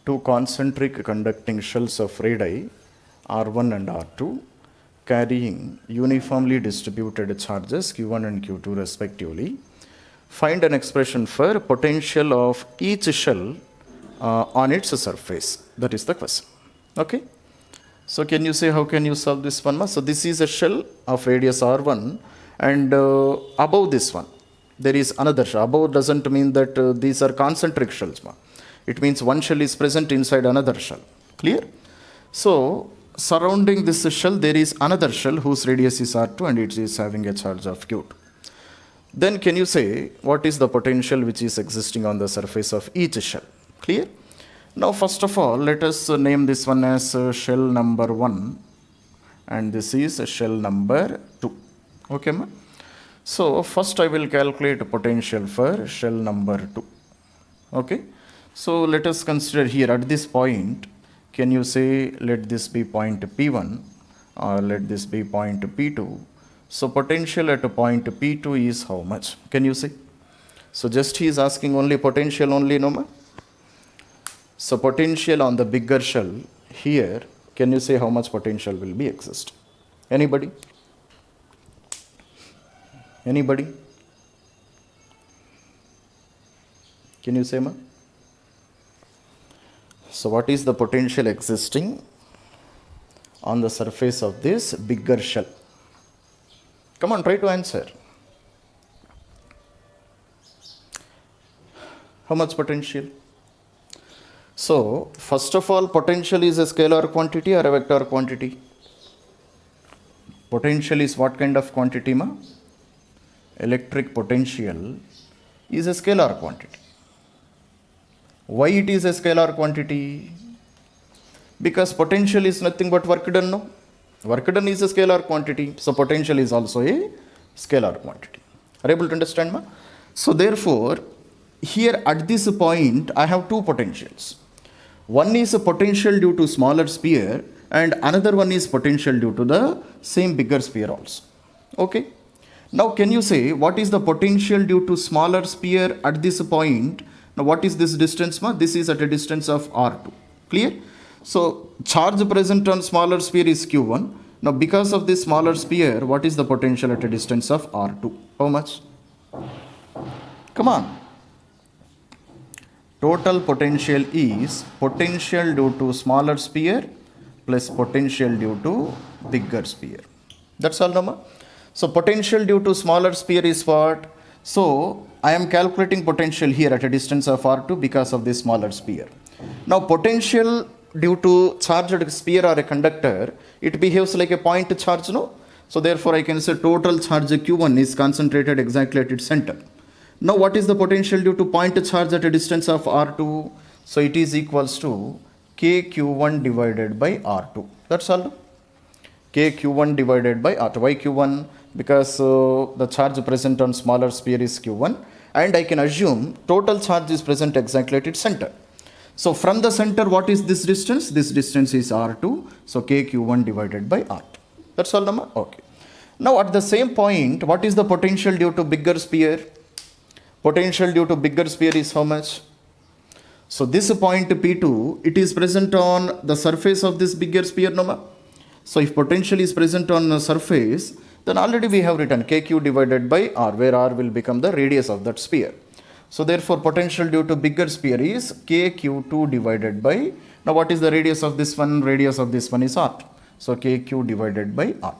two concentric conducting shells of radii R1 and R2 carrying uniformly distributed charges Q1 and Q2 respectively. Find an expression for potential of each shell on its surface. That is the question. Okay. So can you say how can you solve this one? So this is a shell of radius R1 and above this one there is another shell. Above doesn't mean that these are concentric shells. It means one shell is present inside another shell. Clear? So surrounding this shell there is another shell whose radius is R2 and it is having a charge of Q2. Then can you say what is the potential which is existing on the surface of each shell? Clear? Now first of all let us name this one as shell number 1 and this is shell number 2. Okay, ma? So first I will calculate potential for shell number 2. Okay. So let us consider here at this point, can you say let this be point P1 or let this be point P2. So potential at a point P2 is how much? Can you say? So just he is asking only potential only, no ma? So potential on the bigger shell here, can you say how much potential will be exist? Anybody? Anybody? Can you say ma? So what is the potential existing on the surface of this bigger shell? Come on, try to answer. How much potential? So first of all, potential is a scalar quantity or a vector quantity? Potential is what kind of quantity, ma? Electric potential is a scalar quantity. Why it is a scalar quantity? Because potential is nothing but work done, no? Work done is a scalar quantity. So potential is also a scalar quantity. Are you able to understand, ma? So therefore, here at this point, I have two potentials. One is a potential due to smaller sphere and another one is potential due to the same bigger sphere also. Okay. Now can you say what is the potential due to smaller sphere at this point? Now what is this distance, ma? This is at a distance of R2. Clear? So charge present on smaller sphere is Q1. Now because of this smaller sphere, what is the potential at a distance of R2? How much? Come on. Total potential is potential due to smaller sphere plus potential due to bigger sphere. That's all, no ma? So potential due to smaller sphere is what? So I am calculating potential here at a distance of R2 because of this smaller sphere. Now potential due to charged sphere or a conductor, it behaves like a point charge, no? So therefore I can say total charge Q1 is concentrated exactly at its center. Now what is the potential due to point charge at a distance of R2? So it is equals to KQ1 divided by R2. That's all. KQ1 divided by R2. Why Q1? Because the charge present on smaller sphere is Q1 and I can assume total charge is present exactly at its center. So from the center, what is this distance? This distance is R2. So KQ1 divided by R2. That's all, number. Okay. Now at the same point, what is the potential due to bigger sphere? Potential due to bigger sphere is how much? So this point P2, it is present on the surface of this bigger sphere, no? So if potential is present on the surface, then already we have written KQ divided by R, where R will become the radius of that sphere. So therefore potential due to bigger sphere is KQ2 divided by, now what is the radius of this one? Radius of this one is R. So KQ divided by R.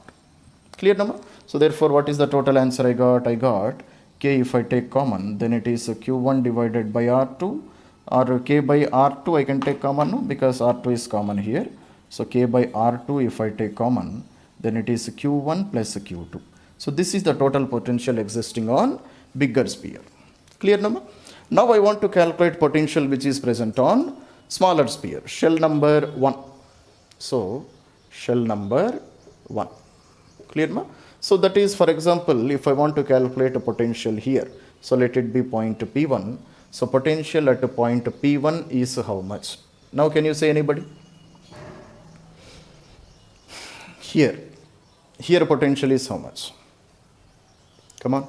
Clear, number? So therefore what is the total answer I got? I got K, if I take common, then it is Q1 divided by R2, or K by R2 I can take common, no? Because R2 is common here. So K by R2 if I take common, then it is Q1 plus Q2. So this is the total potential existing on bigger sphere. Clear, number? Now I want to calculate potential which is present on smaller sphere, shell number 1. So shell number 1. Clear, ma? So that is, for example, if I want to calculate a potential here, so let it be point P1. So potential at a point P1 is how much? Now can you say anybody? Here potential is how much? Come on.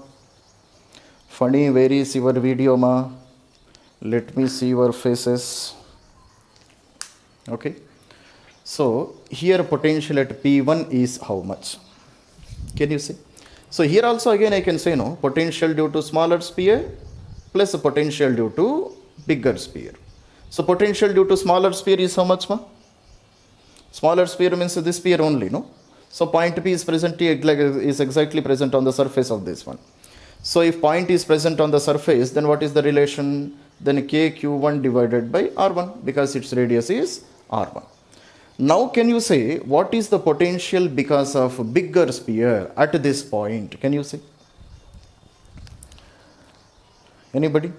Funny, where is your video, ma? Let me see your faces. Okay. So here potential at P1 is how much? Can you see? So here also again I can say no, potential due to smaller sphere plus a potential due to bigger sphere. So potential due to smaller sphere is how much, ma? Smaller sphere means this sphere only, no? So point P is is exactly present on the surface of this one. So if point is present on the surface, then what is the relation? Then KQ1 divided by R1 because its radius is R1. Now can you say what is the potential because of bigger sphere at this point? Can you say? Anybody?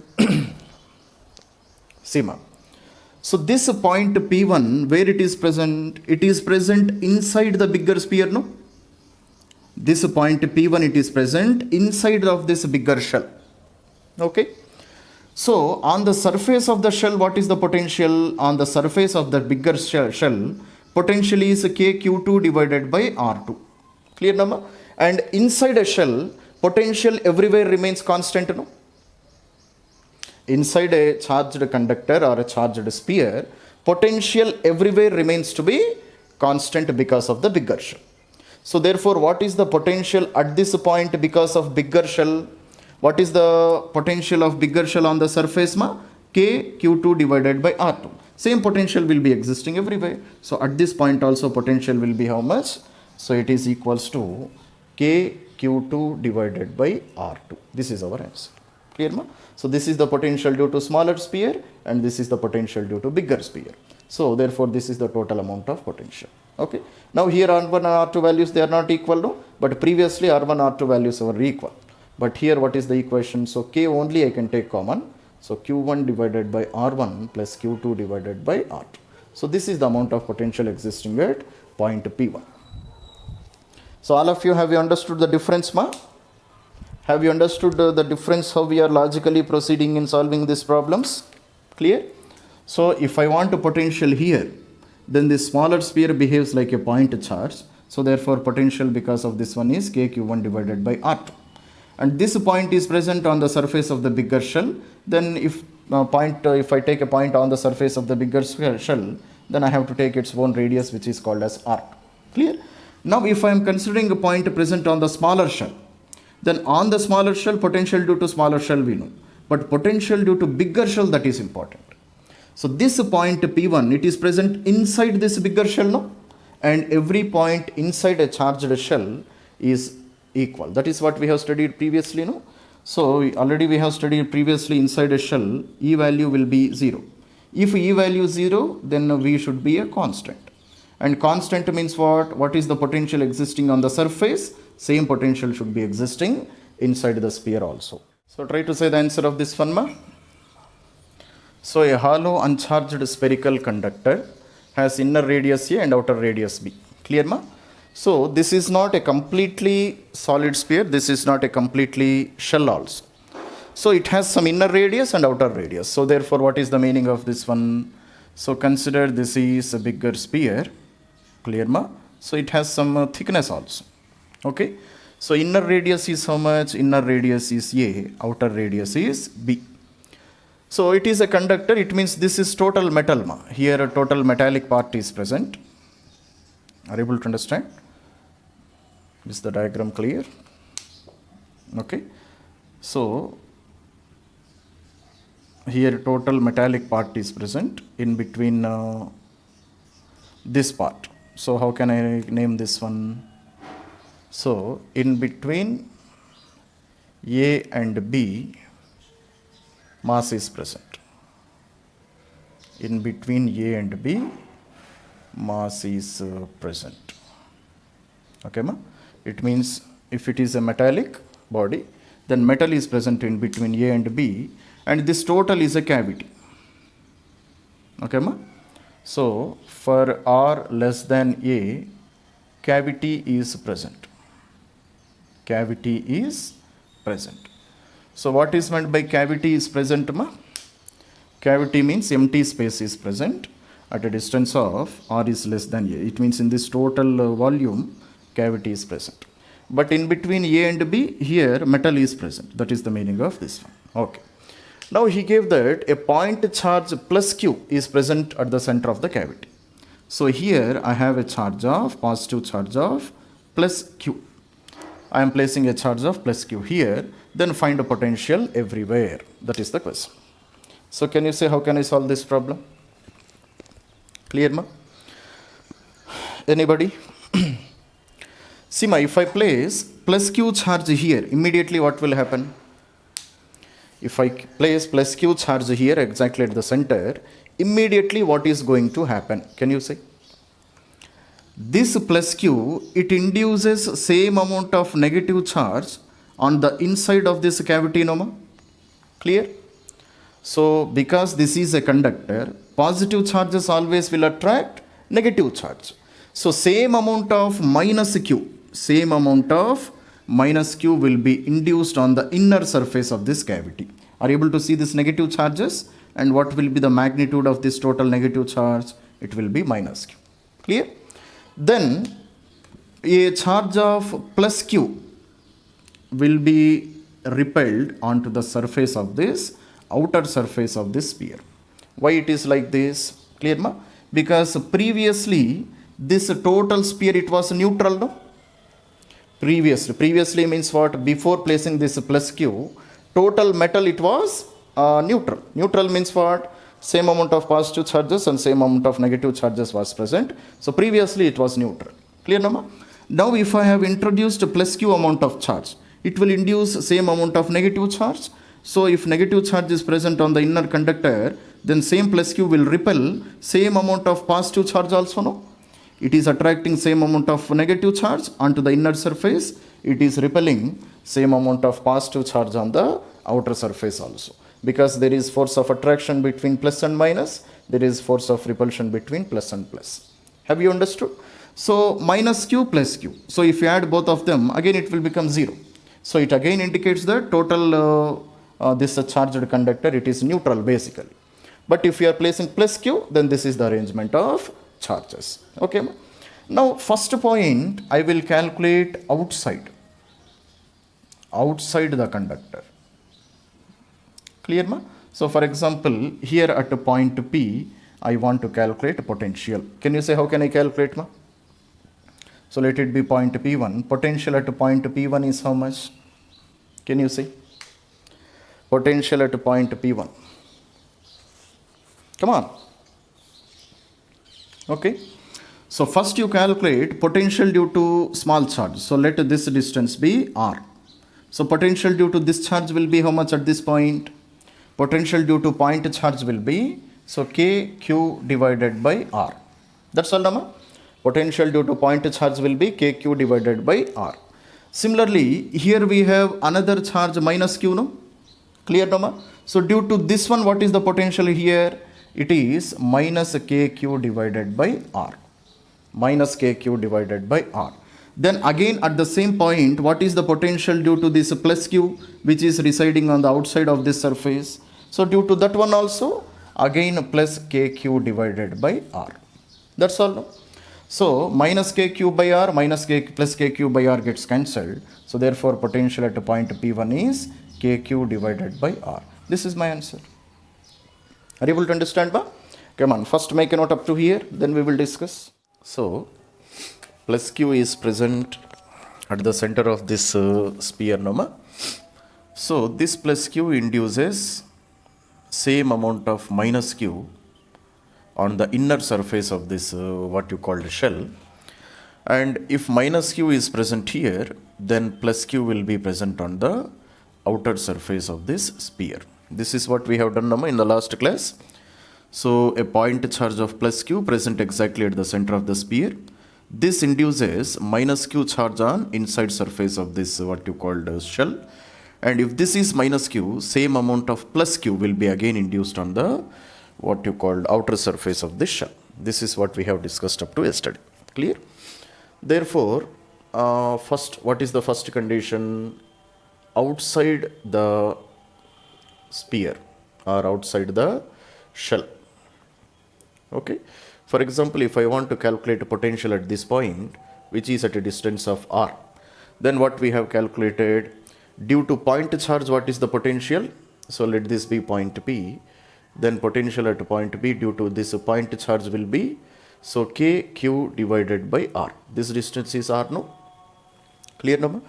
Seema. So this point P1, where it is present inside the bigger sphere, no? This point P1, it is present inside of this bigger shell. Okay. So on the surface of the shell, what is the potential? On the surface of the bigger shell, potential is KQ2 divided by R2. Clear number? And inside a shell, potential everywhere remains constant, no? Inside a charged conductor or a charged sphere, potential everywhere remains to be constant because of the bigger shell. So therefore, what is the potential at this point because of bigger shell? What is the potential of bigger shell on the surface, ma? KQ2 divided by R2. Same potential will be existing everywhere. So at this point also potential will be how much? So it is equals to KQ2 divided by R2. This is our answer. Clear, ma? So this is the potential due to smaller sphere and this is the potential due to bigger sphere. So therefore this is the total amount of potential. Okay. Now here R1 and R2 values, they are not equal, no? But previously R1 R2 values were equal. But here what is the equation? So K only I can take common. So Q1 divided by R1 plus Q2 divided by R2. So this is the amount of potential existing at point P1. So all of you, have you understood the difference, ma? Have you understood the difference how we are logically proceeding in solving these problems? Clear? So if I want a potential here, then this smaller sphere behaves like a point charge. So therefore potential because of this one is KQ1 divided by R2. And this point is present on the surface of the bigger shell. Then if I take a point on the surface of the bigger shell, then I have to take its own radius, which is called as R2. Clear? Now if I am considering a point present on the smaller shell, then on the smaller shell, potential due to smaller shell we know. But potential due to bigger shell, that is important. So this point P1, it is present inside this bigger shell, no? And every point inside a charged shell is equal. That is what we have studied previously, no? So already we have studied previously inside a shell, E value will be 0. If E value is 0, then V should be a constant. And constant means what? What is the potential existing on the surface? Same potential should be existing inside the sphere also. So try to say the answer of this one, ma. So a hollow uncharged spherical conductor has inner radius A and outer radius B. Clear, ma? So this is not a completely solid sphere. This is not a completely shell also. So it has some inner radius and outer radius. So therefore, what is the meaning of this one? So consider this is a bigger sphere. Clear, ma? So it has some thickness also. Okay. So inner radius is how much? Inner radius is A. Outer radius is B. So it is a conductor. It means this is total metal, ma. Here a total metallic part is present. Are you able to understand? Is the diagram clear? Okay. So here total metallic part is present in between this part. So how can I name this one? So in between A and B, mass is present. In between A and B, mass is present. Okay, ma? It means if it is a metallic body, then metal is present in between A and B, and this total is a cavity. Okay, ma? So for R less than A, cavity is present. Cavity is present. So what is meant by cavity is present, ma? Cavity means empty space is present at a distance of R is less than A. It means in this total volume, cavity is present. But in between A and B, here metal is present. That is the meaning of this one. Okay. Now he gave that a point charge plus Q is present at the center of the cavity. So here I have a charge of positive charge of plus q. I am placing a charge of plus q here. Then find a potential everywhere. That is the question. So can you say how can I solve this problem? Clear, ma? Anybody? See, ma, if I place plus q charge here, immediately what will happen? If I place plus q charge here exactly at the center, immediately what is going to happen? Can you say? This plus q, it induces same amount of negative charge on the inside of this cavity, no ma? Clear? So because this is a conductor, positive charges always will attract negative charge. So same amount of minus q will be induced on the inner surface of this cavity. Are you able to see this negative charges? And what will be the magnitude of this total negative charge? It will be minus q. Clear? Then a charge of plus q will be repelled onto the surface of this outer surface of this sphere. Why it is like this? Clear, ma? Because previously this total sphere, it was neutral, no? Previously means what? Before placing this plus q, total metal it was neutral. Neutral means what? Same amount of positive charges and same amount of negative charges was present. So previously it was neutral. Clear, no, ma? Now if I have introduced a plus q amount of charge, it will induce same amount of negative charge. So if negative charge is present on the inner conductor, then same plus q will repel same amount of positive charge also, no? It is attracting same amount of negative charge onto the inner surface. It is repelling same amount of positive charge on the outer surface also. Because there is force of attraction between plus and minus, there is force of repulsion between plus and plus. Have you understood? So minus q plus q. So if you add both of them, again it will become 0. So it again indicates the total this charged conductor, it is neutral basically. But if you are placing plus q, then this is the arrangement of charges. Okay. Now first point, I will calculate outside the conductor. Clear, ma? So for example, here at a point P, I want to calculate potential. Can you say how can I calculate, ma? So let it be point P1. Potential at a point P1 is how much? Can you say? Potential at a point P1. Come on. Okay. So first you calculate potential due to small charge. So let this distance be r. So potential due to this charge will be how much at this point? Potential due to point charge will be, so kq divided by r. That's all, no? Potential due to point charge will be kq divided by r. Similarly, here we have another charge minus q, no? Clear, no? So due to this one, what is the potential here? It is minus kq divided by r. Minus kq divided by r. Then again at the same point, what is the potential due to this plus q, which is residing on the outside of this surface? So due to that one also, again plus kq divided by r. That's all, no? So minus kq by r minus k plus kq by r gets cancelled. So therefore potential at a point P1 is kq divided by r. This is my answer. Are you able to understand, ba? Come on, first make a note up to here, then we will discuss. So plus q is present at the center of this sphere, no, ma? So this plus q induces same amount of minus q on the inner surface of this what you call the shell. And if minus q is present here, then plus q will be present on the outer surface of this sphere. This is what we have done, in the last class. So a point charge of plus q present exactly at the center of the sphere. This induces minus q charge on inside surface of this what you called shell. And if this is minus q, same amount of plus q will be again induced on the what you called outer surface of this shell. This is what we have discussed up to yesterday. Clear? Therefore, first, what is the first condition? Outside the sphere or outside the shell. Okay. For example, if I want to calculate a potential at this point, which is at a distance of r, then what we have calculated, due to point charge, what is the potential? So let this be point P. Then potential at point P due to this point charge will be So KQ divided by R. This distance is R, no? Clear, no?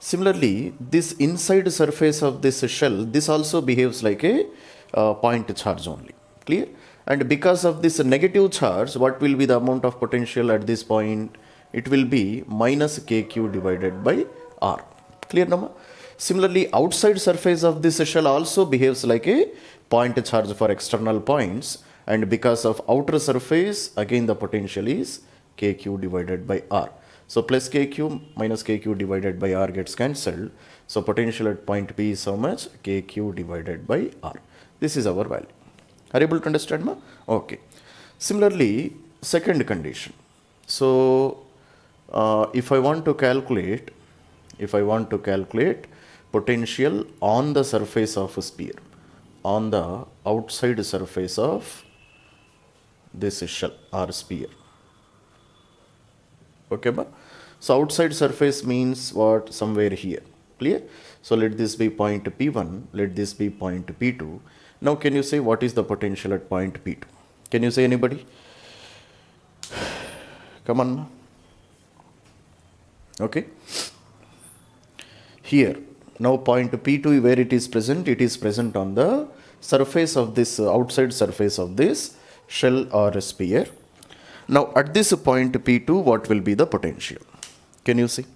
Similarly, this inside surface of this shell, this also behaves like a point charge only. Clear? And because of this negative charge, what will be the amount of potential at this point? It will be minus KQ divided by R. Clear, no? Similarly, outside surface of this shell also behaves like a point charge for external points, and because of outer surface, again the potential is KQ divided by R. So plus KQ minus KQ divided by R gets cancelled. So potential at point P is how much? KQ divided by R. This is our value. Are you able to understand, ma? Okay. Similarly, second condition. So if I want to calculate potential on the surface of a sphere, on the outside surface of this shell or sphere. Okay, ba? So outside surface means what? Somewhere here. Clear? So let this be point P1, let this be point P2. Now can you say what is the potential at point P2? Can you say, anybody? Come on, ma. Okay. Here, now point P2, where it is present on the surface of this, outside surface of this shell or a sphere. Now at this point P2, what will be the potential? Can you see?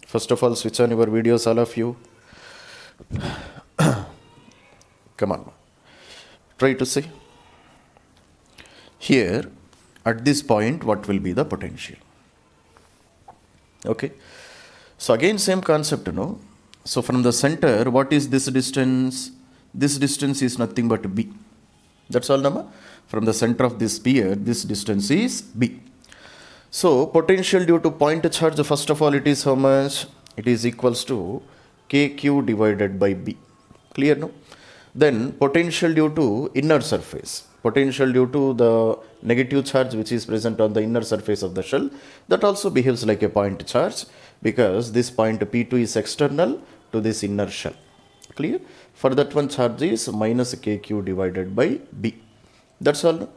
First of all, switch on your videos, all of you. Come on. Try to see. Here, at this point, what will be the potential? Okay. So again, same concept, no? So from the center, what is this distance? This distance is nothing but B. That's all, Nama. From the center of this sphere, this distance is B. So potential due to point charge, first of all, it is how much? It is equals to KQ divided by B. Clear, no? Then potential due to inner surface. Potential due to the negative charge which is present on the inner surface of the shell, that also behaves like a point charge, because this point P2 is external to this inner shell. Clear? For that one, charge is minus KQ divided by B. That's all. No?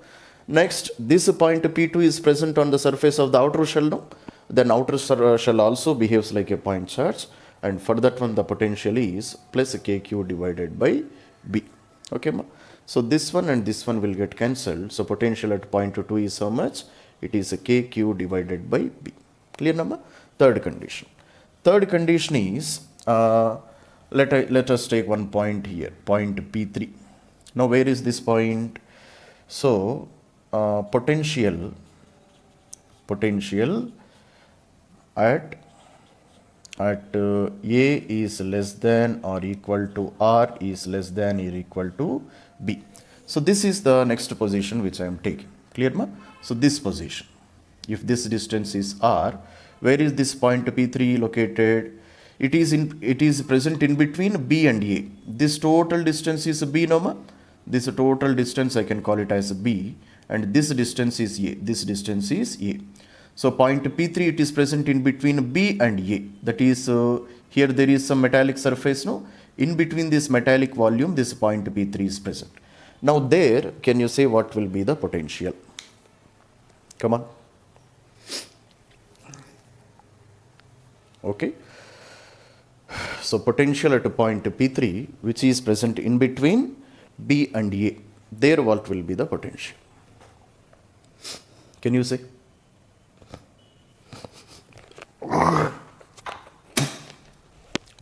Next, this point P2 is present on the surface of the outer shell. No? Then outer shell also behaves like a point charge, and for that one the potential is plus KQ divided by B. Okay, ma? So this one and this one will get cancelled. So potential at point 2 is how much? It is a KQ divided by B. Clear, nama? Third condition. Third condition is, let us take one point here, point P3. Now where is this point? So potential at A is less than or equal to R is less than or equal to B. So this is the next position which I am taking. Clear, ma? So this position, if this distance is R, where is this point P3 located? It is present in between B and A. This total distance is B, no, ma? This total distance I can call it as B, and this distance is A. This distance is A. So point P3, it is present in between B and A. That is, here there is some metallic surface, no? In between this metallic volume, this point P3 is present. Now there, can you say what will be the potential? Come on. Okay. So potential at a point P3, which is present in between B and A, there what will be the potential? Can you say?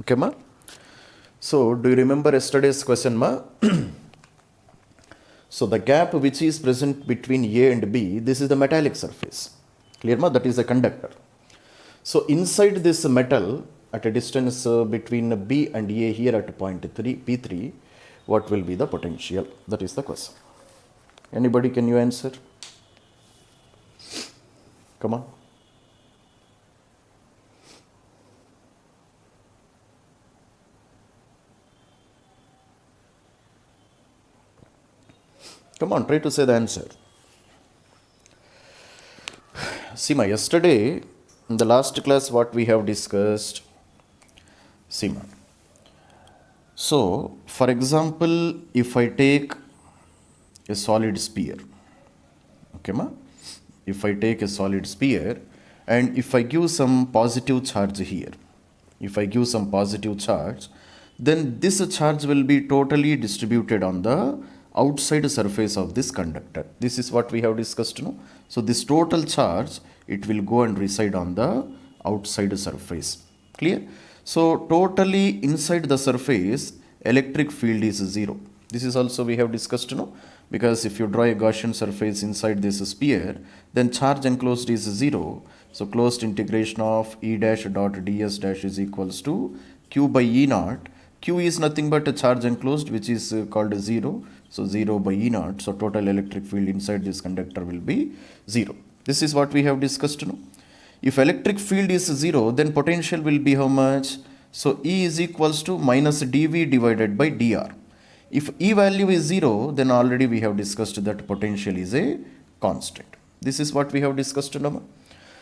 Okay, ma? So do you remember yesterday's question, ma? So the gap which is present between A and B, this is the metallic surface. Clear, ma? That is a conductor. So inside this metal, at a distance between B and A here at point P3, what will be the potential? That is the question. Anybody, can you answer? Come on. Come on, try to say the answer. See, ma, yesterday, in the last class, what we have discussed, see, ma. So, for example, if I take a solid sphere, Okay, ma? If I take a solid sphere and if I give some positive charge here, if I give some positive charge, then this charge will be totally distributed on the outside surface of this conductor. This is what we have discussed, no? So this total charge, it will go and reside on the outside surface. Clear? So totally inside the surface, electric field is zero. This is also we have discussed, no? Because if you draw a Gaussian surface inside this sphere, then charge enclosed is zero. So closed integration of E dash dot ds dash is equals to q by E naught. Q is nothing but a charge enclosed, which is called 0. So 0 by E naught. So total electric field inside this conductor will be 0. This is what we have discussed, no? If electric field is 0, then potential will be how much? So E is equals to minus dV divided by dr. If E value is 0, then already we have discussed that potential is a constant. This is what we have discussed now.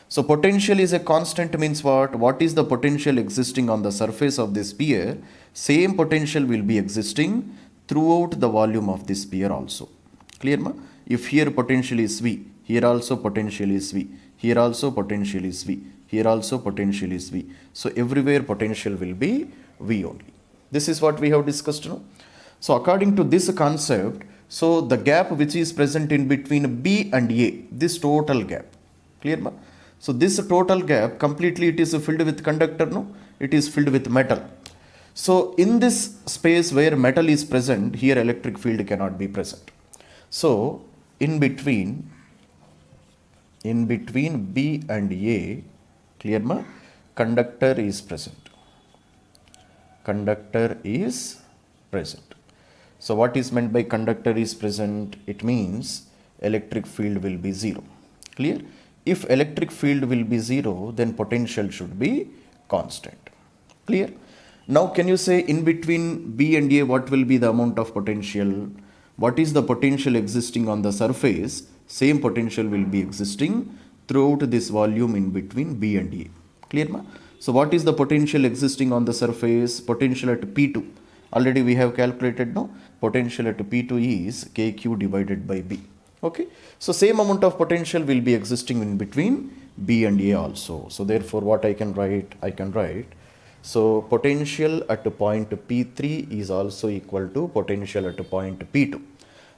So potential is a constant means what? What is the potential existing on the surface of this sphere? Same potential will be existing throughout the volume of this sphere also. Clear, ma? If here potential is V, here also potential is V, here also potential is V, here also potential is V. So everywhere potential will be V only. This is what we have discussed now. So according to this concept, so the gap which is present in between B and A, this total gap, clear, ma? So this total gap completely it is filled with conductor, no? It is filled with metal. So in this space where metal is present, here electric field cannot be present. So in between B and A, clear, ma? Conductor is present. Conductor is present. So what is meant by conductor is present? It means electric field will be 0. Clear? If electric field will be 0, then potential should be constant. Clear? Now can you say in between B and A what will be the amount of potential? What is the potential existing on the surface? Same potential will be existing throughout this volume in between B and A. Clear, ma? So what is the potential existing on the surface? Potential at P2. Already we have calculated, no? Potential at P2 is KQ divided by B. Okay. So same amount of potential will be existing in between B and A also. So therefore what I can write? I can write. So potential at point P3 is also equal to potential at point P2.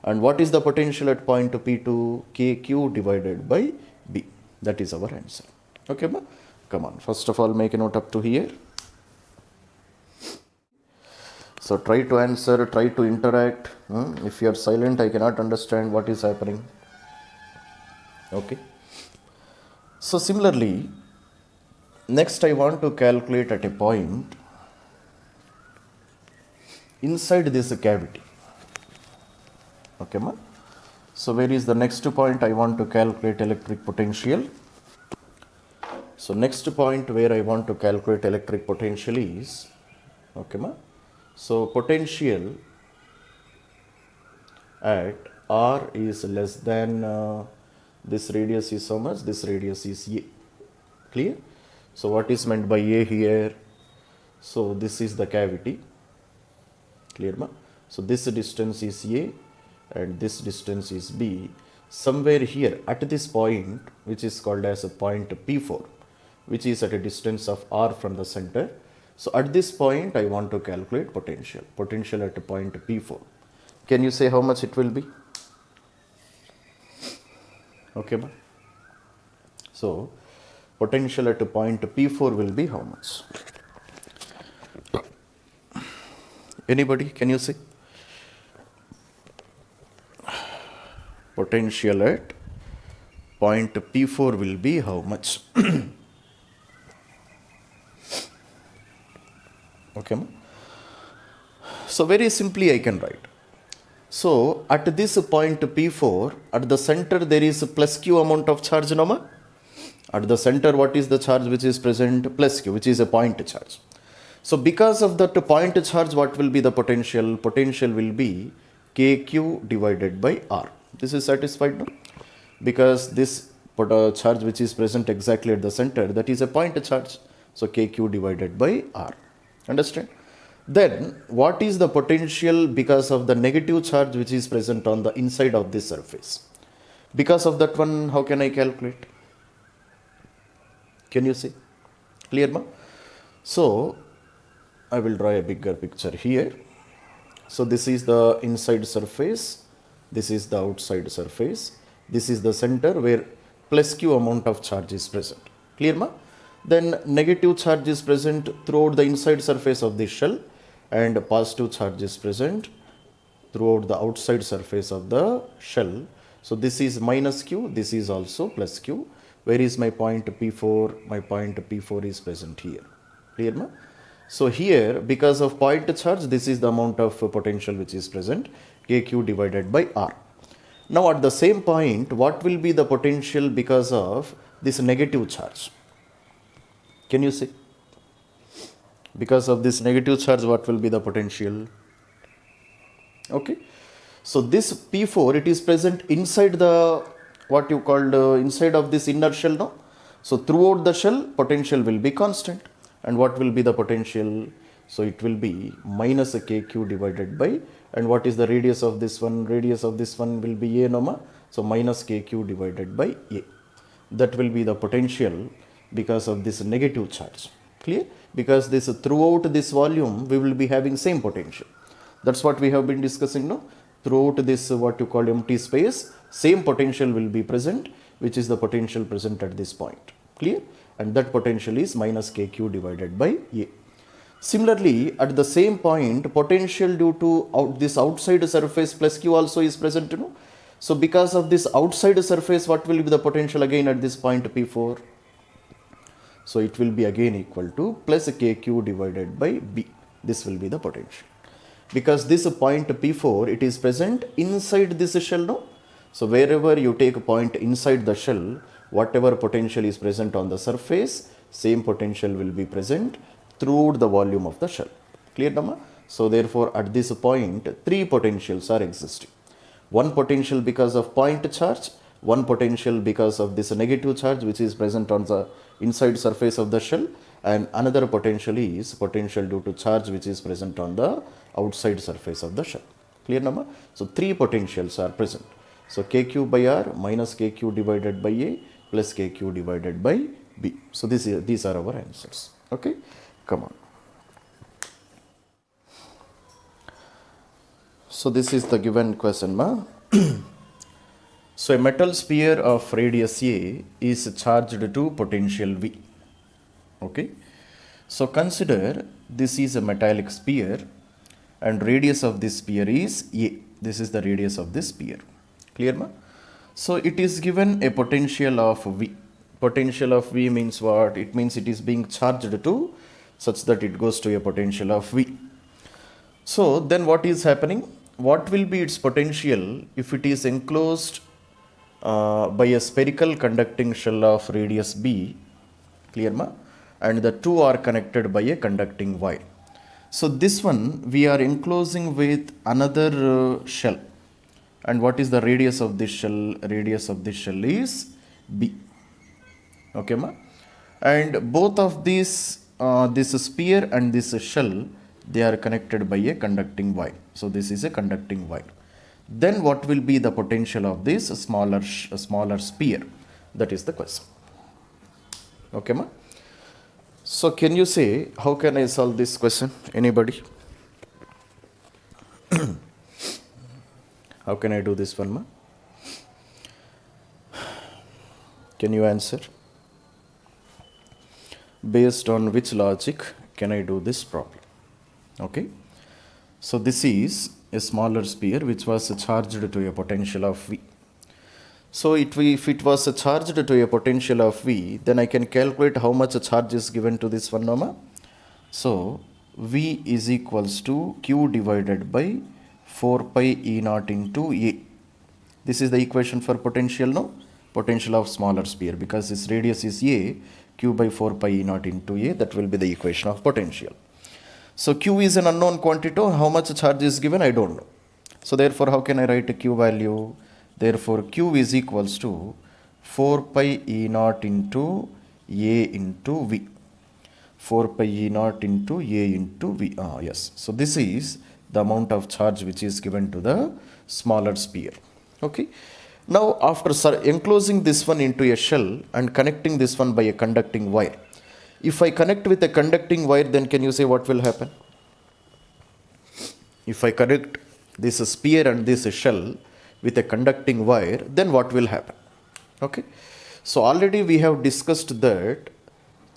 And what is the potential at point P2? KQ divided by B. That is our answer. Okay, ma? Come on. First of all, make a note up to here. So try to answer, try to interact. If you are silent, I cannot understand what is happening. Okay. So similarly, next I want to calculate at a point inside this cavity. Okay, ma? So where is the next point? I want to calculate electric potential. So next point where I want to calculate electric potential is, okay, ma? So potential at R is less than this radius is how much? This radius is A. Clear? So what is meant by A here? So this is the cavity. Clear, ma? So this distance is A and this distance is B. Somewhere here at this point, which is called as a point P4, which is at a distance of R from the center. So at this point, I want to calculate potential. Potential at a point P4. Can you say how much it will be? Okay, ma? So potential at a point P4 will be how much? Anybody? Can you say? Potential at point P4 will be how much? Okay. So very simply I can write. So at this point P4, at the center there is a plus Q amount of charge, no ma? At the center what is the charge which is present? Plus Q, which is a point charge. So because of that point charge, what will be the potential? Potential will be KQ divided by R. This is satisfied now? Because this charge which is present exactly at the center, that is a point charge. So KQ divided by R. Understand? Then what is the potential because of the negative charge which is present on the inside of this surface? Because of that one, how can I calculate? Can you see? Clear, ma? So, I will draw a bigger picture here. So, this is the inside surface. This is the outside surface. This is the center where plus q amount of charge is present. Clear, ma? Then negative charge is present throughout the inside surface of this shell, and positive charge is present throughout the outside surface of the shell. So this is minus q, this is also plus q. Where is my point P4? My point P4 is present here. Clear, ma? So here, because of point charge, this is the amount of potential which is present, kq divided by r. Now at the same point, what will be the potential because of this negative charge? Can you see? Because of this negative charge, what will be the potential? Okay. So this P4, it is present inside the, what you called, inside of this inner shell now. So throughout the shell, potential will be constant. And what will be the potential? So it will be minus a kq divided by, and what is the radius of this one? Radius of this one will be a, no? So minus kq divided by a. That will be the potential because of this negative charge. Clear? Because this throughout this volume, we will be having same potential. That's what we have been discussing now. Throughout this, what you call empty space, same potential will be present, which is the potential present at this point. Clear? And that potential is minus kq divided by a. Similarly, at the same point, potential due to this outside surface plus q also is present, you know. So because of this outside surface, what will be the potential again at this point P4? So it will be again equal to plus kq divided by b. This will be the potential. Because this point P4, it is present inside this shell now. So wherever you take a point inside the shell, whatever potential is present on the surface, same potential will be present throughout the volume of the shell. Clear, Nama? So therefore at this point, three potentials are existing. One potential because of point charge, one potential because of this negative charge which is present on the inside surface of the shell, and another potential is potential due to charge which is present on the outside surface of the shell. Clear, Nama? So three potentials are present. So kq by r minus kq divided by a plus kq divided by b. So these are our answers. Okay, come on. So this is the given question, ma. So a metal sphere of radius a is charged to potential v. Okay. So consider this is a metallic sphere and radius of this sphere is a. This is the radius of this sphere. Clear, ma? So it is given a potential of v. Potential of v means what? It means it is being charged to such that it goes to a potential of v. So then what is happening? What will be its potential if it is enclosed by a spherical conducting shell of radius b? Clear, ma? And the two are connected by a conducting wire. So this one we are enclosing with another shell. And what is the radius of this shell? Radius of this shell is b. Okay, ma? And both of these, this sphere and this shell, they are connected by a conducting wire. So this is a conducting wire. Then what will be the potential of this smaller sphere? That is the question. Okay, ma? So can you say, how can I solve this question? Anybody? How can I do this one, ma? Can you answer? Based on which logic can I do this problem? Okay. So this is a smaller sphere which was charged to a potential of v. So if it was charged to a potential of v, then I can calculate how much charge is given to this one, no? So v is equals to q divided by 4 pi E naught into a. This is the equation for potential, no? Potential of smaller sphere, because its radius is a, q by 4 pi E naught into a. That will be the equation of potential. So q is an unknown quantity. How much charge is given? I don't know. So therefore, how can I write a q value? Therefore, q is equals to 4 pi E naught into a into v. 4 pi E naught into a into v. Yes. So this is the amount of charge which is given to the smaller sphere. Okay. Now after enclosing this one into a shell and connecting this one by a conducting wire, if I connect with a conducting wire, then can you say what will happen? If I connect this sphere and this shell with a conducting wire, then what will happen? Okay, so already we have discussed that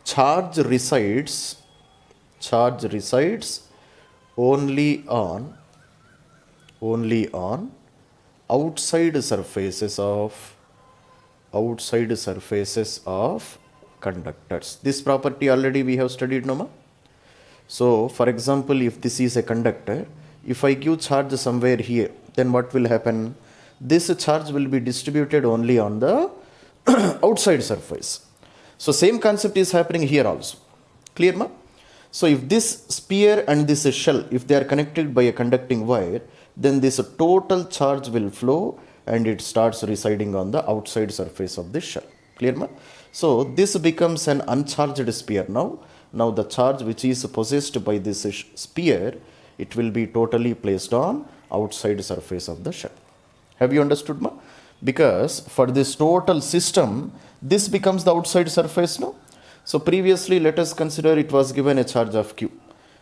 charge resides only on outside surfaces of conductors. This property already we have studied, Noma. So for example, if this is a conductor, if I give charge somewhere here, then what will happen? This charge will be distributed only on the outside surface. So same concept is happening here also. Clear, ma? So if this sphere and this shell, if they are connected by a conducting wire, then this total charge will flow and it starts residing on the outside surface of this shell. Clear, ma? So this becomes an uncharged sphere now. Now the charge which is possessed by this sphere, it will be totally placed on outside surface of the shell. Have you understood, ma? Because for this total system, this becomes the outside surface, no? So previously, let us consider it was given a charge of Q.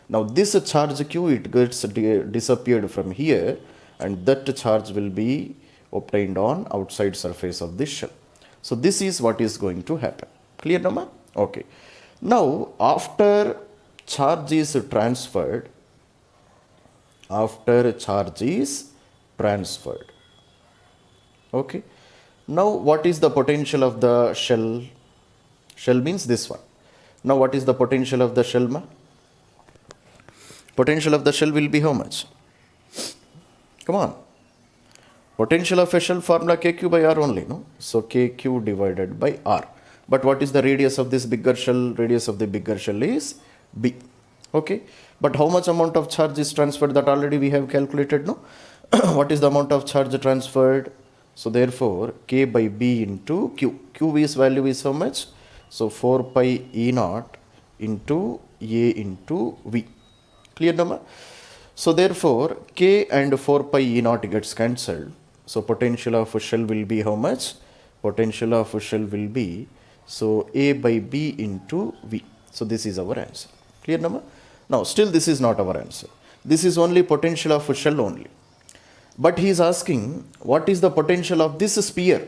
Now this charge Q, it gets disappeared from here, and that charge will be obtained on outside surface of this shell. So this is what is going to happen. Clear, no, ma? Okay. Now after charge is transferred, okay. Now what is the potential of the shell? Shell means this one. Now what is the potential of the shell, ma? Potential of the shell will be how much? Come on. Potential of a shell formula KQ by R only, no? So KQ divided by R. But what is the radius of this bigger shell? Radius of the bigger shell is B. Okay. But how much amount of charge is transferred? That already we have calculated, no? What is the amount of charge transferred? So therefore, K by B into Q. Q is value is how much? So 4 pi E naught into A into V. Clear, no? So therefore, K and 4 pi E naught gets cancelled. So potential of a shell will be how much? Potential of a shell will be, so A by B into V. So this is our answer. Clear, no? Now still this is not our answer. This is only potential of a shell only. But he is asking, what is the potential of this sphere?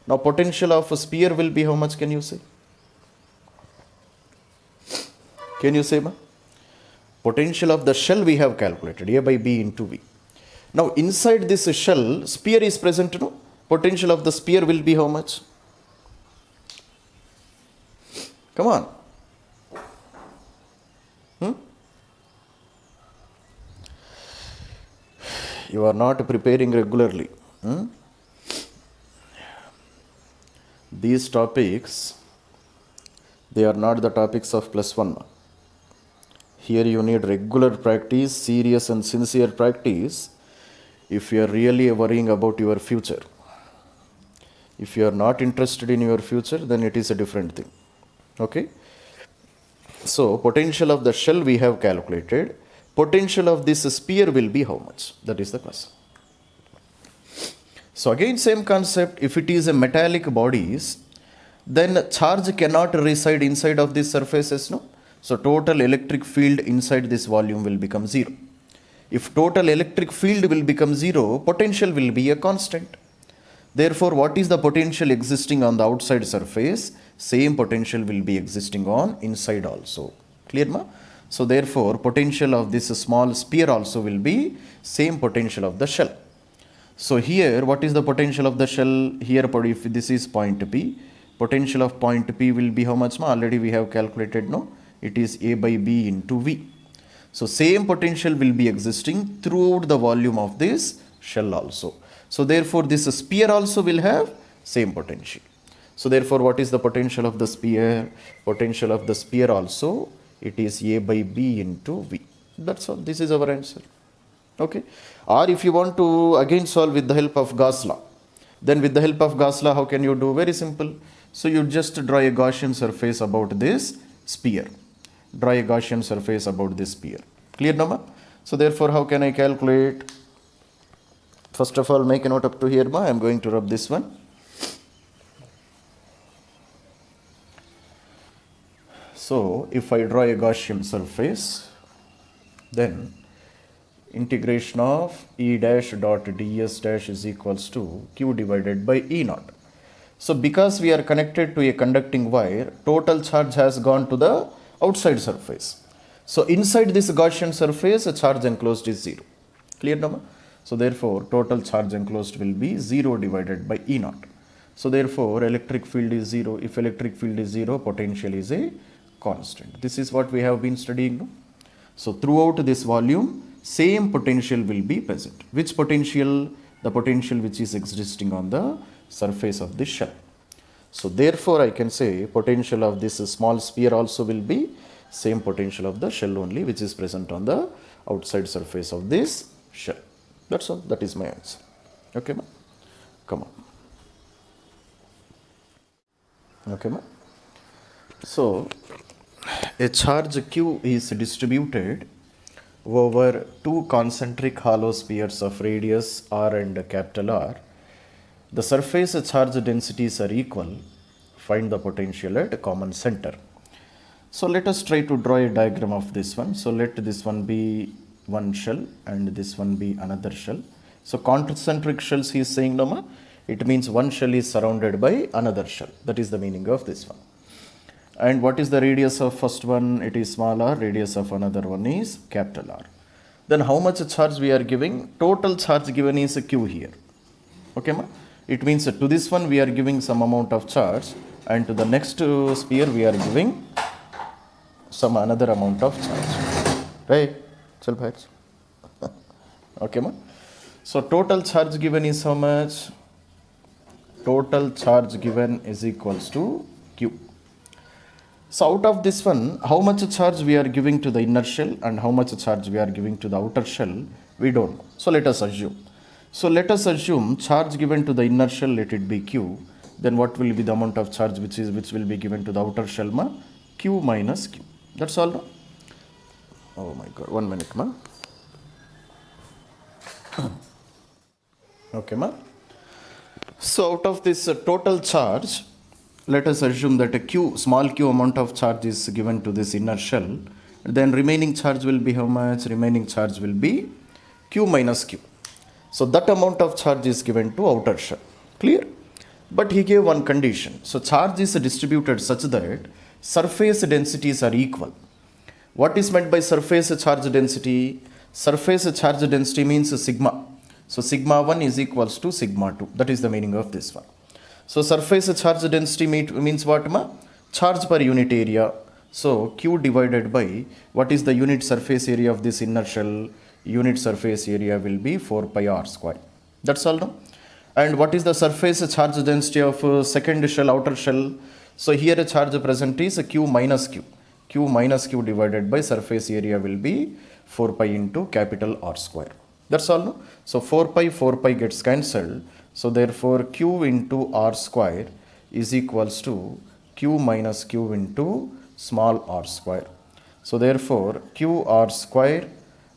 Now potential of a sphere will be how much, can you say? Can you say, ma? Potential of the shell we have calculated, A by B into V. Now inside this shell, sphere is present, no? Potential of the sphere will be how much? Come on. You are not preparing regularly. These topics, they are not the topics of +1. Here you need regular practice, serious and sincere practice if you are really worrying about your future. If you are not interested in your future, then it is a different thing. Okay? So potential of the shell we have calculated. Potential of this sphere will be how much? That is the question. So again same concept, if it is a metallic bodies, then charge cannot reside inside of these surfaces, no? So total electric field inside this volume will become 0. If total electric field will become 0, potential will be a constant. Therefore, what is the potential existing on the outside surface? Same potential will be existing on inside also. Clear, ma? So therefore, potential of this small sphere also will be same potential of the shell. So here, what is the potential of the shell? Here, if this is point P, potential of point P will be how much, ma? Already we have calculated, no? It is A by B into V. So same potential will be existing throughout the volume of this shell also. So therefore, this sphere also will have same potential. So therefore, what is the potential of the sphere? Potential of the sphere also, it is A by B into V. That's all. This is our answer. Okay. Or if you want to again solve with the help of Gauss law, then with the help of Gauss law, how can you do? Very simple. So you just draw a Gaussian surface about this sphere. Draw a Gaussian surface about this sphere. Clear, Nama? So therefore, how can I calculate? First of all, make a note up to here, ma. I am going to rub this one. So if I draw a Gaussian surface, then integration of E dash dot ds dash is equals to q divided by E naught. So because we are connected to a conducting wire, total charge has gone to the outside surface. So inside this Gaussian surface, a charge enclosed is 0. Clear now? So therefore, total charge enclosed will be 0 divided by E naught. So therefore, electric field is 0. If electric field is 0, potential is a constant. This is what we have been studying now. So throughout this volume, same potential will be present. Which potential? The potential which is existing on the surface of this shell. So therefore, I can say potential of this small sphere also will be same potential of the shell only, which is present on the outside surface of this shell. That's all. That is my answer. Okay, ma? Come on. Okay, ma? So a charge Q is distributed over two concentric hollow spheres of radius r and capital R. The surface charge densities are equal. Find the potential at a common center. So let us try to draw a diagram of this one. So let this one be one shell and this one be another shell. So concentric shells he is saying, no ma? It means one shell is surrounded by another shell. That is the meaning of this one. And what is the radius of first one? It is small r. Radius of another one is capital R. Then how much charge we are giving? Total charge given is a Q here. Okay, ma? It means to this one we are giving some amount of charge, and to the next sphere we are giving some another amount of charge. Right? Okay, ma? So total charge given is how much? Total charge given is equals to Q. So out of this one, how much charge we are giving to the inner shell and how much charge we are giving to the outer shell, we don't know. So let us assume. So let us assume charge given to the inner shell, let it be Q. Then what will be the amount of charge which will be given to the outer shell, ma? Q minus Q. That's all, no? Oh my God, 1 minute, ma. Okay, ma. So out of this total charge, let us assume that a Q, small q amount of charge is given to this inner shell. Then remaining charge will be how much? Remaining charge will be Q minus Q. So that amount of charge is given to outer shell. Clear? But he gave one condition. So charge is distributed such that surface densities are equal. What is meant by surface charge density? Surface charge density means sigma. So sigma 1 is equals to sigma 2. That is the meaning of this one. So surface charge density means what, ma? Charge per unit area. So Q divided by what is the unit surface area of this inner shell? Unit surface area will be 4 pi r square. That's all, no? And what is the surface charge density of second shell, outer shell? So here a charge present is Q minus Q. Q minus Q divided by surface area will be 4 pi into capital R square. That's all, no? So 4 pi gets cancelled. So therefore Q into R square is equals to Q minus Q into small r square. So therefore Q r square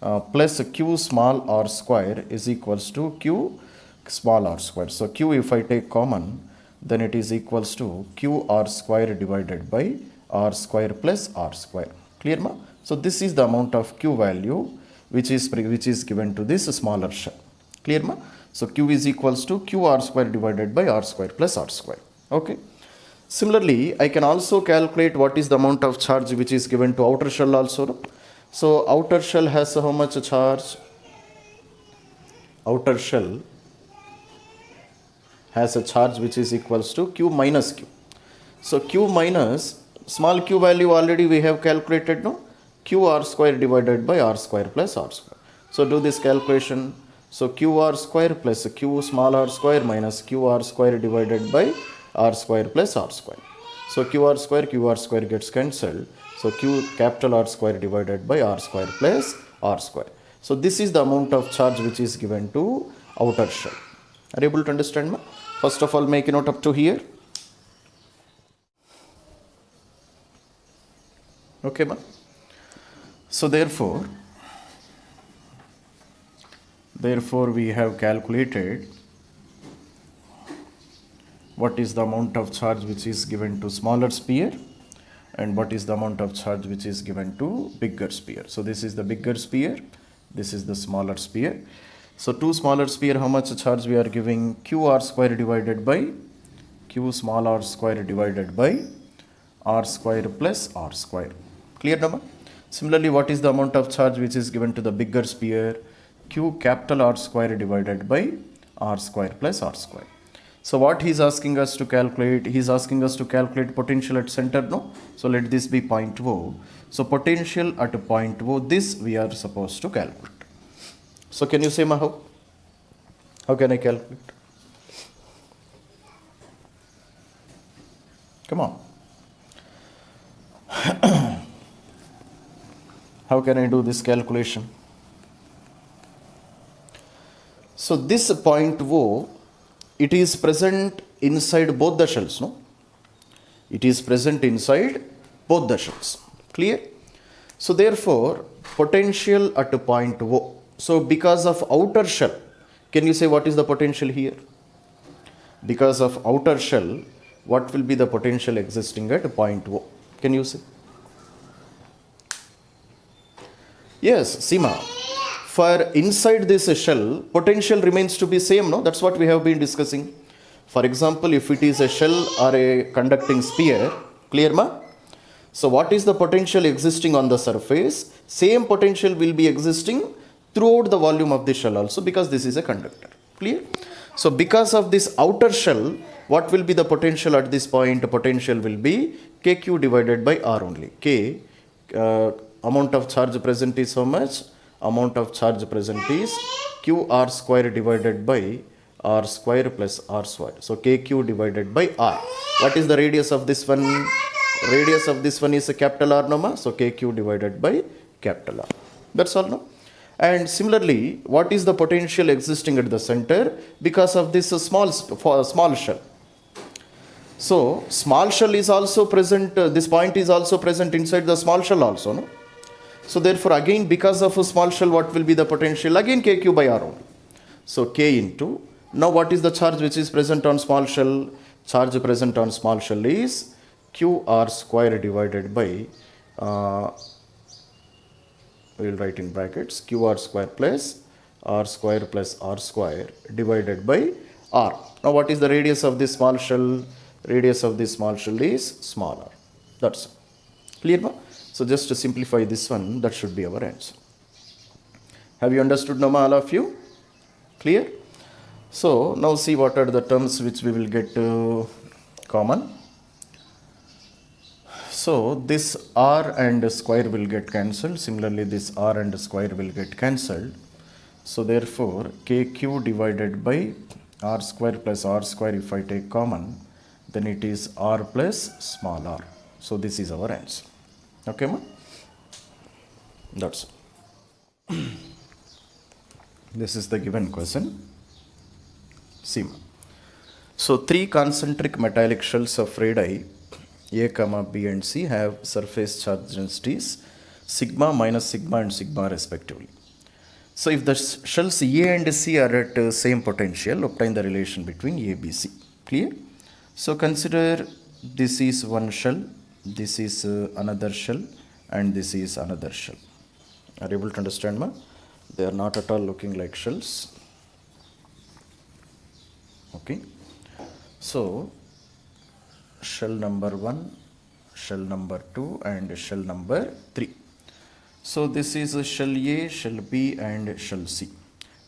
plus Q small r square is equals to Q small r square. So Q, if I take common, then it is equals to Q r square divided by r square plus r square. Clear, ma? So this is the amount of Q value which is given to this smaller shell. Clear, ma? So Q is equals to Q r square divided by r square plus r square. Okay. Similarly, I can also calculate what is the amount of charge which is given to outer shell also. So outer shell has how much charge? Outer shell has a charge which is equals to Q minus Q. So Q minus small q value already we have calculated, no? Q r square divided by r square plus r square. So do this calculation. So Q r square plus Q small r square minus Q r square divided by r square plus r square. So Q r square gets cancelled. So Q capital R square divided by r square plus r square. So this is the amount of charge which is given to outer shell. Are you able to understand, ma? First of all, make a note up to here. Okay, ma? So therefore, Therefore, we have calculated what is the amount of charge which is given to smaller sphere and what is the amount of charge which is given to bigger sphere. So this is the bigger sphere, this is the smaller sphere. So to smaller sphere, how much charge we are giving? Q r square divided by Q small r square divided by r square plus r square. Clear number? Similarly, what is the amount of charge which is given to the bigger sphere? Q capital R square divided by r square plus r square. So what he is asking us to calculate? He is asking us to calculate potential at center, no? So let this be point O. So potential at point O, this we are supposed to calculate. So can you say, ma, how? How can I calculate? Come on. How can I do this calculation? So this point O, it is present inside both the shells, no? It is present inside both the shells. Clear? So therefore, potential at point O. So because of outer shell, can you say what is the potential here? Because of outer shell, what will be the potential existing at point O? Can you say? Yes, Seema. For inside this shell, potential remains to be same, no? That's what we have been discussing. For example, if it is a shell or a conducting sphere, clear, ma? So what is the potential existing on the surface? Same potential will be existing throughout the volume of the shell also, because this is a conductor. Clear? So because of this outer shell, what will be the potential at this point? The potential will be kq divided by r only. K, amount of charge present is how much? Amount of charge present is q r square divided by r square plus r square. So kq divided by r. What is the radius of this one? Radius of this one is a capital R, no, ma? So kq divided by capital R. That's all, no? And similarly, what is the potential existing at the center? Because of this small shell. So small shell is also present, this point is also present inside the small shell also, no? So therefore, again, because of a small shell, what will be the potential? Again, kq by r only. So k into, now what is the charge which is present on small shell? Charge present on small shell is q r square divided by, we will write in brackets, q r square plus r square divided by r. Now what is the radius of this small shell? Radius of this small shell is smaller. That's clear, ma? So just to simplify this one, that should be our answer. Have you understood now, all of you? Clear? So now see what are the terms which we will get common. So this r and square will get cancelled. Similarly, this r and square will get cancelled. So therefore, kq divided by r square plus r square, if I take common, then it is r plus small r. So this is our answer. Okay, ma? That's all. This is the given question. See, ma. So three concentric metallic shells of radii A, B and C have surface charge densities sigma, minus sigma and sigma respectively. So if the shells A and C are at same potential, obtain the relation between A, B, C. Clear? So consider this is one shell, this is another shell, and this is another shell. Are you able to understand, ma? They are not at all looking like shells. Okay. So shell number 1, shell number 2 and shell number 3. So this is a shell A, shell B and shell C.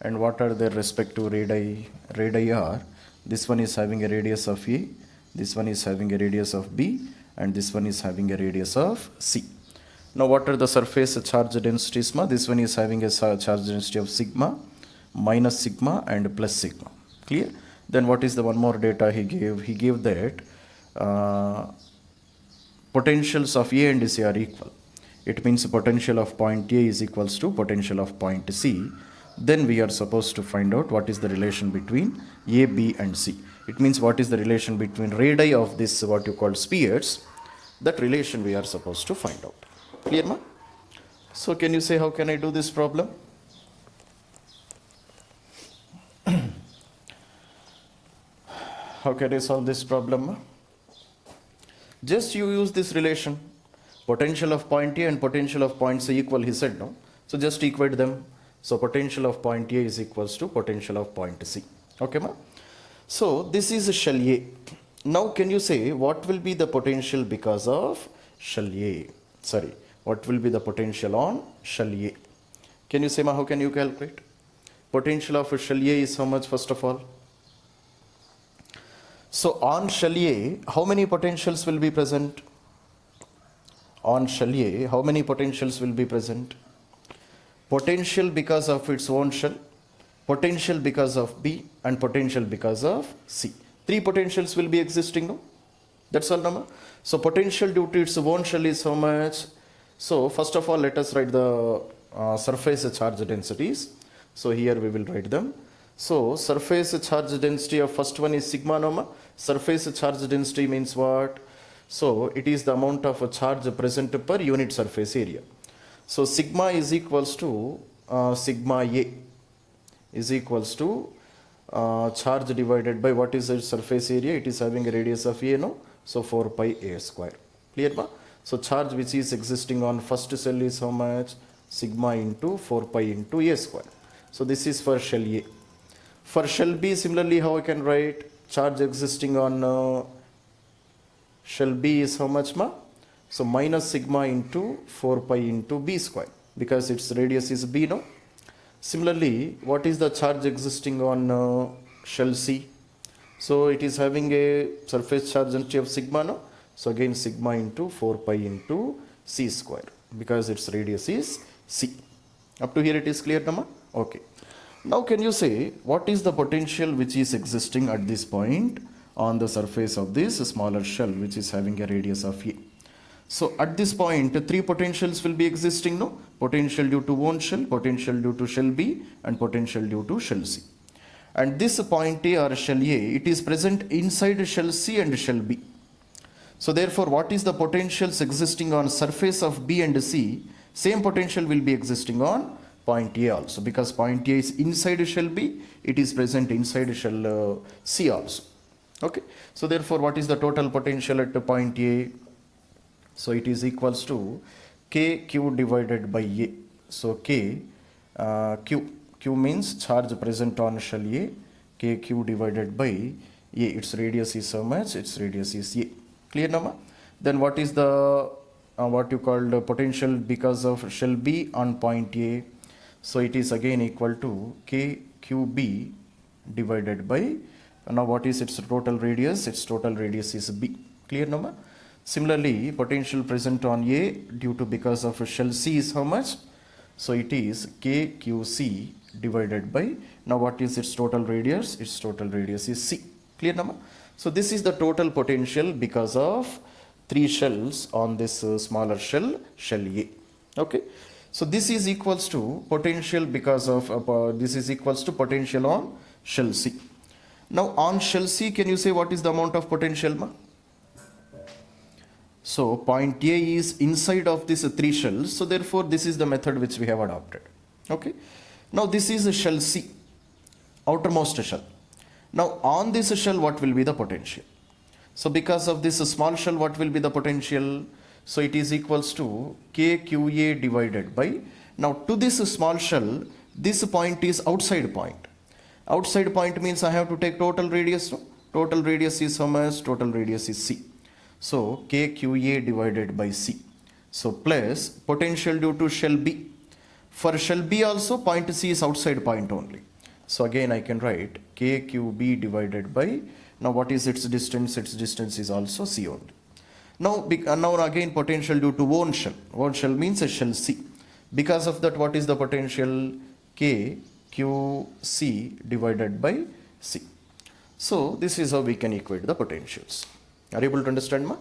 And what are their respective radii? Radii are, this one is having a radius of A, this one is having a radius of B, and this one is having a radius of C. Now what are the surface charge densities? This one is having a charge density of sigma, minus sigma and plus sigma. Clear? Then what is the one more data he gave? He gave that potentials of A and C are equal. It means potential of point A is equals to potential of point C. Then we are supposed to find out what is the relation between A, B and C. It means what is the relation between radii of this what you call spheres. That relation we are supposed to find out. Clear, ma? So can you say how can I do this problem? How can I solve this problem? Just you use this relation. Potential of point A and potential of point C equal, he said, no? So just equate them. So potential of point A is equals to potential of point C. Okay, ma? So this is shell A. Now can you say what will be the potential because of shell A? Sorry, what will be the potential on shell A? Can you say, ma, how can you calculate? Potential of a shell A is how much first of all? So on shell A, how many potentials will be present? On shell A, how many potentials will be present? Potential because of its own shell, potential because of B, and potential because of C. Three potentials will be existing, no? That's all, no? So potential due to its own shell is how much? So first of all, let us write the surface charge densities. So here we will write them. So surface charge density of first one is sigma, no? Surface charge density means what? So it is the amount of a charge present per unit surface area. So sigma is equals to sigma A is equals to charge divided by what is the surface area? It is having a radius of A, no? So 4 pi A square. Clear, ba? So charge which is existing on first cell is how much? Sigma into 4 pi into A square. So this is for shell A. For shell B, similarly, how I can write? Charge existing on shell B is how much, ma? So minus sigma into 4 pi into B square, because its radius is B, no? Similarly, what is the charge existing on shell C? So it is having a surface charge density of sigma, no? So again sigma into 4 pi into C square, because its radius is C. Up to here it is clear, Nama? Okay. Now can you say what is the potential which is existing at this point on the surface of this smaller shell which is having a radius of A? So at this point, three potentials will be existing, no? Potential due to one shell, potential due to shell B, and potential due to shell C. And this point A or shell A, it is present inside shell C and shell B. So therefore, what is the potentials existing on surface of B and C? Same potential will be existing on point A also, because point A is inside shell B, it is present inside shell C also. Okay. So therefore, what is the total potential at the point A? So it is equals to KQ divided by A. So Q means charge present on shell A, KQ divided by A. Its radius is how much? Its radius is A. Clear, Nama? Then what is the what you call the potential because of shell B on point A? So it is again equal to KQB divided by, now what is its total radius? Its total radius is B. Clear, Nama? Similarly, potential present on A due to because of shell C is how much? So it is KQC divided by, now what is its total radius? Its total radius is C. Clear, Nama? So this is the total potential because of three shells on this smaller shell, shell A. Okay. So this is equals to potential because of, this is equals to potential on shell C. Now on shell C, can you say what is the amount of potential, ma? So point A is inside of these three shells. So therefore, this is the method which we have adopted. Okay. Now this is a shell C, outermost shell. Now on this shell, what will be the potential? So because of this small shell, what will be the potential? So it is equals to KQA divided by, now to this small shell, this point is outside point. Outside point means I have to take total radius. No? Total radius is how much? Total radius is C. So KQA divided by C. So plus potential due to shell B. For shell B also, point C is outside point only. So again I can write KQB divided by, now what is its distance? Its distance is also C only. Now again potential due to one shell. One shell means a shell C. Because of that, what is the potential? KQC divided by C. So this is how we can equate the potentials. Are you able to understand, ma?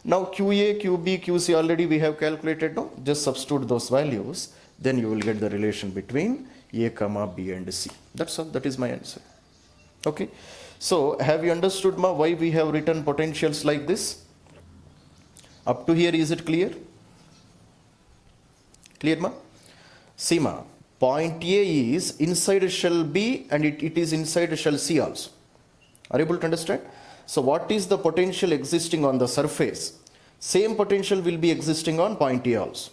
Now QA, QB, QC already we have calculated, no? Just substitute those values, then you will get the relation between A, B and C. That's all. That is my answer. Okay. So have you understood, ma, why we have written potentials like this? Up to here, is it clear? Clear, ma? See, ma, point A is inside shell B and it is inside shell C also. Are you able to understand? So what is the potential existing on the surface? Same potential will be existing on point A also.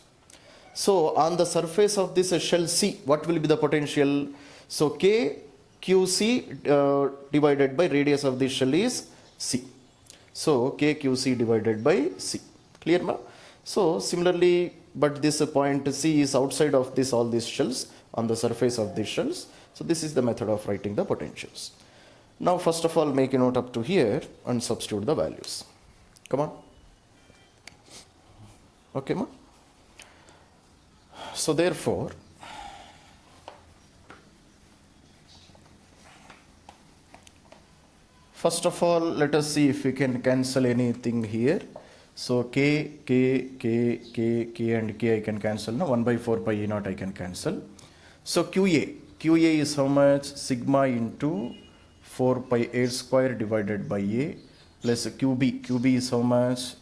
So on the surface of this shell C, what will be the potential? So K QC divided by radius of this shell is C. So K QC divided by C. Clear, ma? So similarly, but this point C is outside of this all these shells on the surface of these shells. So this is the method of writing the potentials. Now first of all make a note up to here and substitute the values. Come on. Okay, ma? So therefore, first of all, let us see if we can cancel anything here. So K and K I can cancel. No, 1 by 4 pi E naught I can cancel. So QA is how much? Sigma into 4 pi A square divided by A plus QB is how much?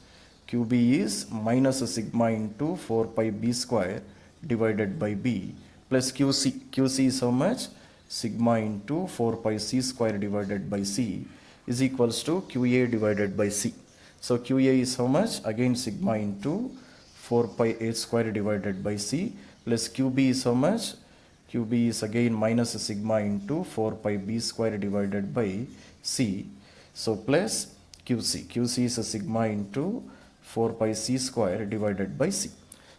QB is minus a sigma into 4 pi B square divided by B plus QC is how much? Sigma into 4 pi C square divided by C is equals to QA divided by C. So QA is how much? Again sigma into 4 pi A square divided by C plus QB is how much? QB is again minus a sigma into 4 pi B square divided by C. So plus QC is a sigma into 4 pi C square divided by C.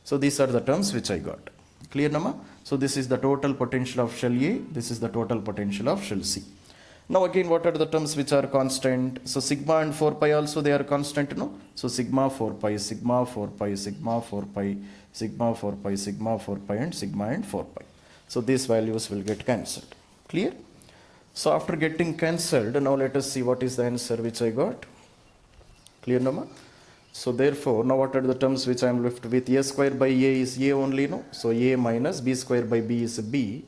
So these are the terms which I got. Clear, Nama? So this is the total potential of shell A. This is the total potential of shell C. Now again, what are the terms which are constant? So sigma and 4 pi also they are constant, no? So sigma 4 pi, sigma 4 pi, sigma 4 pi, sigma 4 pi, sigma 4 pi and sigma and 4 pi. So these values will get cancelled. Clear? So after getting cancelled, now let us see what is the answer which I got. Clear, Nama? So therefore, now what are the terms which I am left with? A square by A is A only, no? So A minus B square by B is B.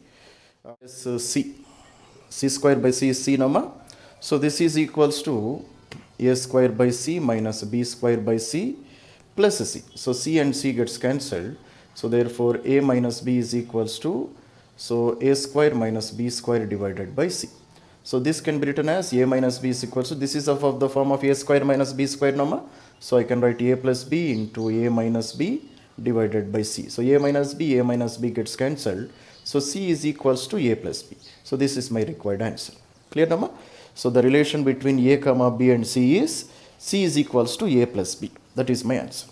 C. C square by C is C, Nama. So this is equals to A square by C minus B square by C plus C. So C and C gets cancelled. So therefore A minus B is equals to, so A square minus B square divided by C. So this can be written as A minus B is equals to, this is of the form of A square minus B square, Nama. So I can write A plus B into A minus B divided by C. So A minus B gets cancelled. So C is equals to A plus B. So this is my required answer. Clear, Nama? So the relation between A comma B and C is equals to A plus B. That is my answer.